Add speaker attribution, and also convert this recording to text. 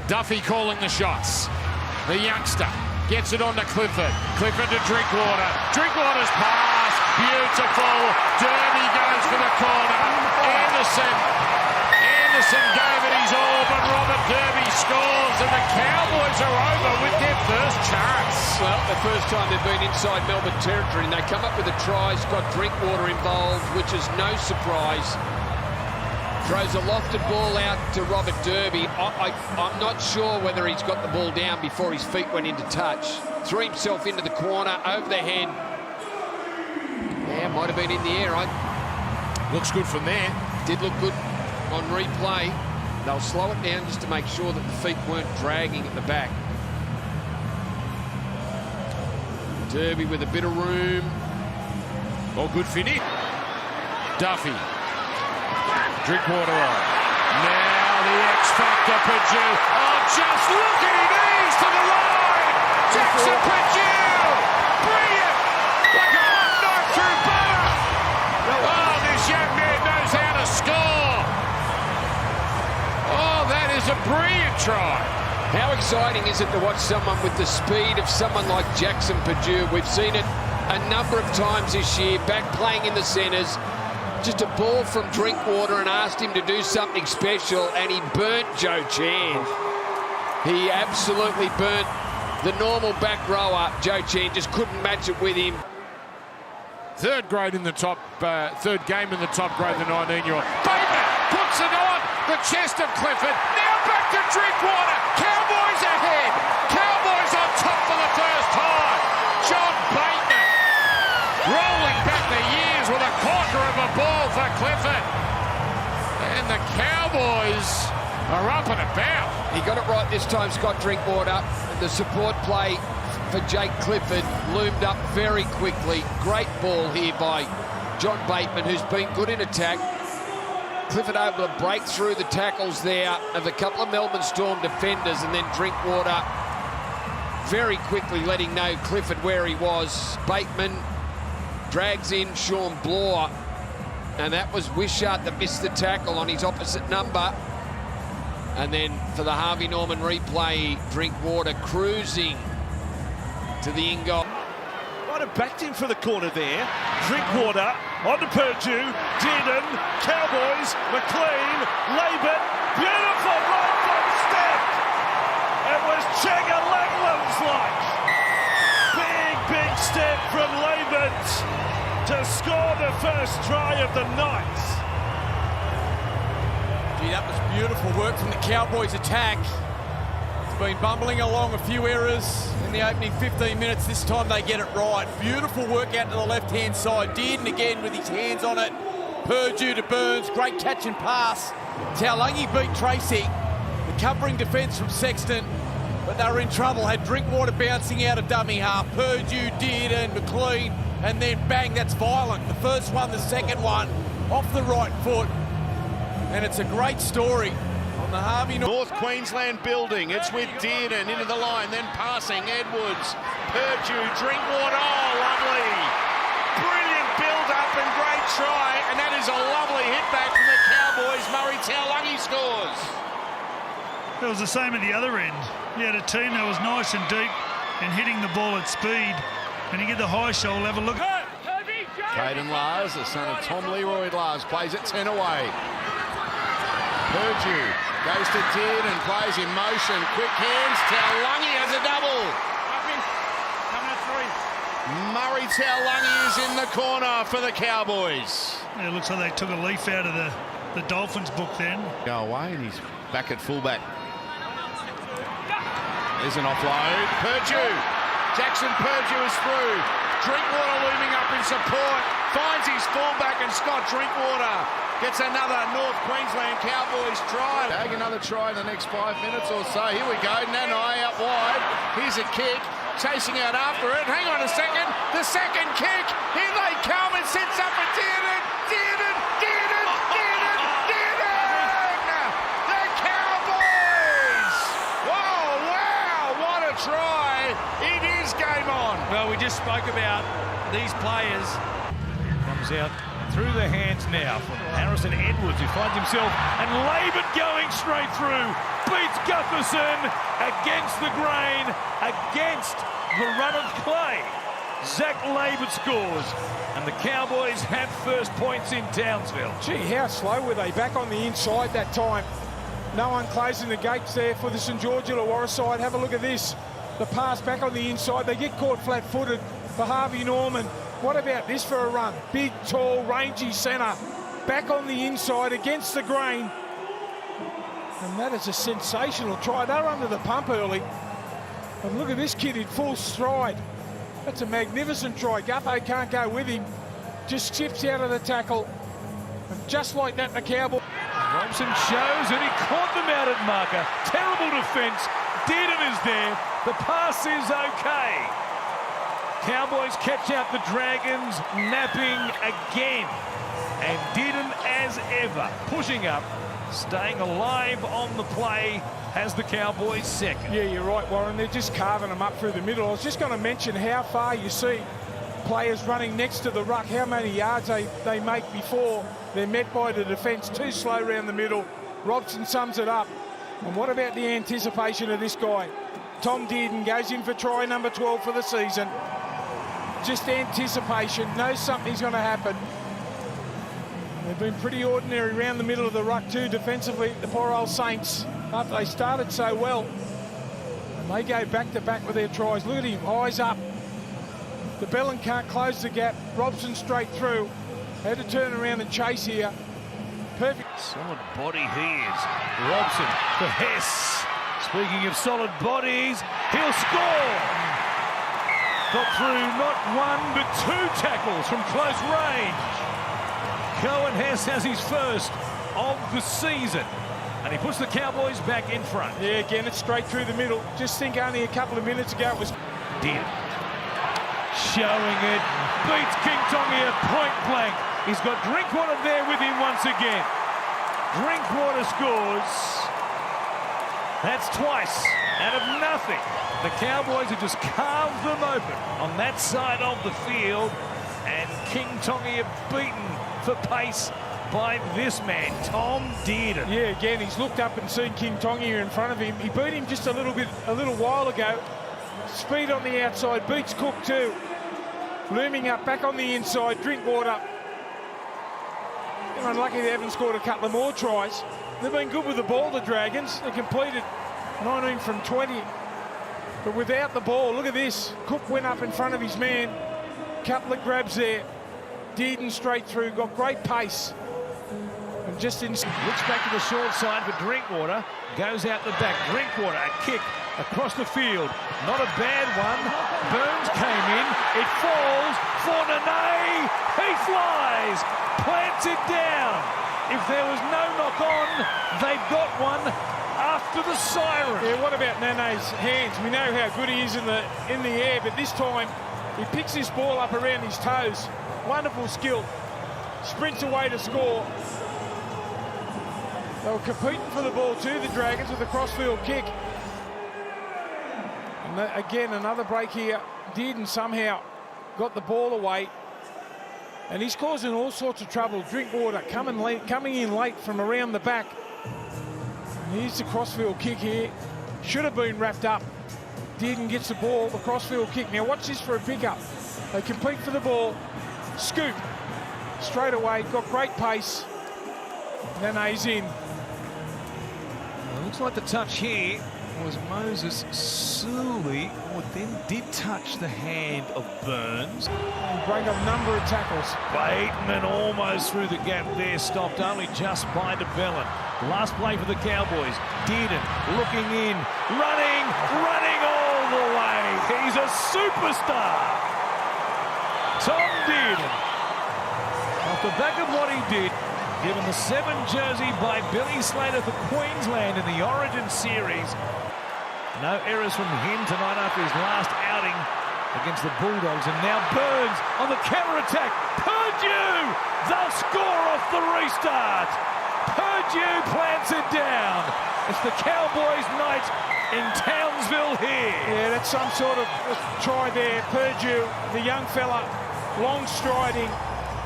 Speaker 1: Duffy calling the shots. The youngster gets it on to Clifford. Clifford to Drinkwater. Drinkwater's pass. Beautiful. Derby goes for the corner. Anderson gave it his all, but Robert Derby scores, and the Cowboys are over with their first chance.
Speaker 2: Well, the first time they've been inside Melbourne territory, and they come up with a try. It's got Drinkwater involved, which is no surprise. Throws a lofted ball out to Robert Derby. I'm not sure whether he's got the ball down before his feet went into touch. Threw himself into the corner, over the head. Yeah, might have been in the air.
Speaker 1: Looks good from there.
Speaker 2: Did look good on replay. They'll slow it down just to make sure that the feet weren't dragging at the back. Derby with a bit of room.
Speaker 1: Oh, good finish. Duffy. Drinkwater on. Now the X-Factor, Purdue. Oh, just look at him. He's to the line. Jackson Purdue. Brilliant. Like a hot knife through butter. Oh, this young man knows how to score. Oh, that is a brilliant try.
Speaker 2: How exciting is it to watch someone with the speed of someone like Jackson Purdue? We've seen it a number of times this year, back playing in the centres. Just a ball from Drinkwater and asked him to do something special, and he burnt Joe Chan. He absolutely burnt the normal back rower. Joe Chan just couldn't match it with him.
Speaker 1: Third game in the top grade, the 19-year-old. Bateman puts it on the chest of Clifford. Now back to Drinkwater. Cowboys ahead. Cowboys on top for the first time. John Bateman rolling back the years with a corker of a ball for Clifford. And the Cowboys are up and about.
Speaker 2: He got it right this time, Scott Drinkwater. The support play for Jake Clifford loomed up very quickly. Great ball here by John Bateman, who's been good in attack. Clifford able to break through the tackles there of a couple of Melbourne Storm defenders, and then Drinkwater very quickly letting know Clifford where he was. Bateman drags in Sean Bloor, and that was Wishart that missed the tackle on his opposite number. And then for the Harvey Norman replay, Drinkwater cruising to the in-goal.
Speaker 3: Might have backed him for the corner there. Drinkwater onto Purdue, Dearden, Cowboys, McLean, Laban, beautiful right foot step. It was Jagger Langland's like. Big step from Laban to score the first try of the night.
Speaker 4: Gee, that was beautiful work from the Cowboys attack. It's been bumbling along, a few errors in the opening 15 minutes. This time they get it right. Beautiful work out to the left-hand side. Dearden again with his hands on it. Purdue to Burns. Great catch and pass. Taulagi beat Tracy. The covering defence from Sexton, but they were in trouble. Had Drinkwater bouncing out of dummy half. Purdue, Dearden, McLean, and then bang, that's violent. The first one, the second one, off the right foot. And it's a great story on the Harvey
Speaker 5: North Queensland building. It's with Dearden into the line, then passing Edwards, Purdue, Drinkwater. Oh, lovely. Brilliant build-up and great try, and that is a lovely hit back from the Cowboys. Murray Taulagi scores.
Speaker 6: It was the same at the other end. You had a team that was nice and deep and hitting the ball at speed, and you get the high shoulder, have a look.
Speaker 5: Caden Lars, the son of Tom Leroy Lars, plays it 10 away. Purdue goes to Dearden, plays in motion, quick hands, Taulagi has a double. Murray Taulagi is in the corner for the Cowboys.
Speaker 6: Yeah, it looks like they took a leaf out of the Dolphins book then.
Speaker 5: Go away, and he's back at fullback. There's an offload. Purdue. Jackson Purdue is through. Drinkwater looming up in support. Finds his fullback, and Scott Drinkwater gets another North Queensland Cowboys try. Bag another try in the next 5 minutes or so. Here we go. Nanai out wide. Here's a kick. Chasing out after it. Hang on a second. The second kick. Here they come. It sits up for Dearden. Dearden. Dearden. Dearden. Dearden. The Cowboys. Whoa, wow. What a try. It is game on.
Speaker 3: Well, we just spoke about these players. Comes out through the hands now from Harrison Edwards, who finds himself, and Laban going running straight through, beats Gutherson against the grain, against the run of play. Zach Laban scores, and the Cowboys have first points in Townsville.
Speaker 7: Gee, how slow were they back on the inside that time? No one closing the gates there for the St George Illawarra side. Have a look at this. The pass back on the inside. They get caught flat-footed for Harvey Norman. What about this for a run? Big, tall, rangy centre. Back on the inside against the grain. And that is a sensational try. They're under the pump early. And look at this kid in full stride. That's a magnificent try. Gutho can't go with him. Just chips out of the tackle. And just like that, the Cowboys.
Speaker 3: Robson shows, and he caught them out at marker. Terrible defence. Dearden is there. The pass is okay. Cowboys catch out the Dragons, napping again. And Dearden, as ever, pushing up, staying alive on the play, has the Cowboys second.
Speaker 7: Yeah, you're right, Warren. They're just carving them up through the middle. I was just going to mention how far you see players running next to the ruck, how many yards they make before they're met by the defence. Too slow around the middle. Robson sums it up. And what about the anticipation of this guy? Tom Dearden goes in for try number 12 for the season. Just anticipation, knows something's going to happen. They've been pretty ordinary around the middle of the ruck too defensively, the poor old Saints, after they started so well. And they go back to back with their tries. Look at him, eyes up. The Bellin can't close the gap. Robson straight through. Had to turn around and chase here. Perfect.
Speaker 3: Solid body he is. Robson for Hess. Speaking of solid bodies, he'll score. Got through not one but two tackles from close range. Cohen Hess has his first of the season, and he puts the Cowboys back in front.
Speaker 7: Yeah, again, it's straight through the middle. Just think only a couple of minutes ago it was...
Speaker 3: Dearden showing it, beats King Tongi at point blank. He's got Drinkwater there with him once again. Drinkwater scores. That's twice out of nothing. The Cowboys have just carved them open on that side of the field, and King Tongi are beaten for pace by this man, Tom Dearden.
Speaker 7: Yeah, again, he's looked up and seen King Tongi in front of him. He beat him just a little while ago. Speed on the outside, beats Cook too. Looming up, back on the inside, Drinkwater. They're unlucky they haven't scored a couple of more tries. They've been good with the ball, the Dragons. They completed 19 from 20. But without the ball, look at this. Cook went up in front of his man. Couple of grabs there. Dearden straight through, got great pace. And just in...
Speaker 3: Looks back to the short side for Drinkwater. Goes out the back. Drinkwater, a kick across the field. Not a bad one. Burns came in. It falls for Nene. He flies. Plants it down. If there was no knock on, they've got one after the siren.
Speaker 7: Yeah, what about Nene's hands? We know how good he is in the air, but this time he picks this ball up around his toes. Wonderful skill. Sprints away to score. They were competing for the ball too, the Dragons, with a crossfield kick. And again, another break here. Dearden somehow got the ball away. And he's causing all sorts of trouble. Drinkwater coming in late from around the back. And here's the crossfield kick here. Should have been wrapped up. Dearden gets the ball, the crossfield kick. Now watch this for a pickup. They compete for the ball. Scoop. Straight away, got great pace. Nene's in.
Speaker 3: Well, looks like the touch here was Moses Suli, who then did touch the hand of Burns.
Speaker 7: And break a number of tackles.
Speaker 3: Bateman almost through the gap there, stopped only just by DeBellin. Last play for the Cowboys. Dearden looking in, running all the way. He's a superstar. Tom Dearden, off the back of what he did, given the 7 jersey by Billy Slater for Queensland in the Origin Series. No errors from him tonight after his last outing against the Bulldogs. And now Burns on the counter-attack. Purdue! They'll score off the restart. Purdue plants it down. It's the Cowboys' night in Townsville here.
Speaker 7: Yeah, that's some sort of try there. Purdue, the young fella, long striding,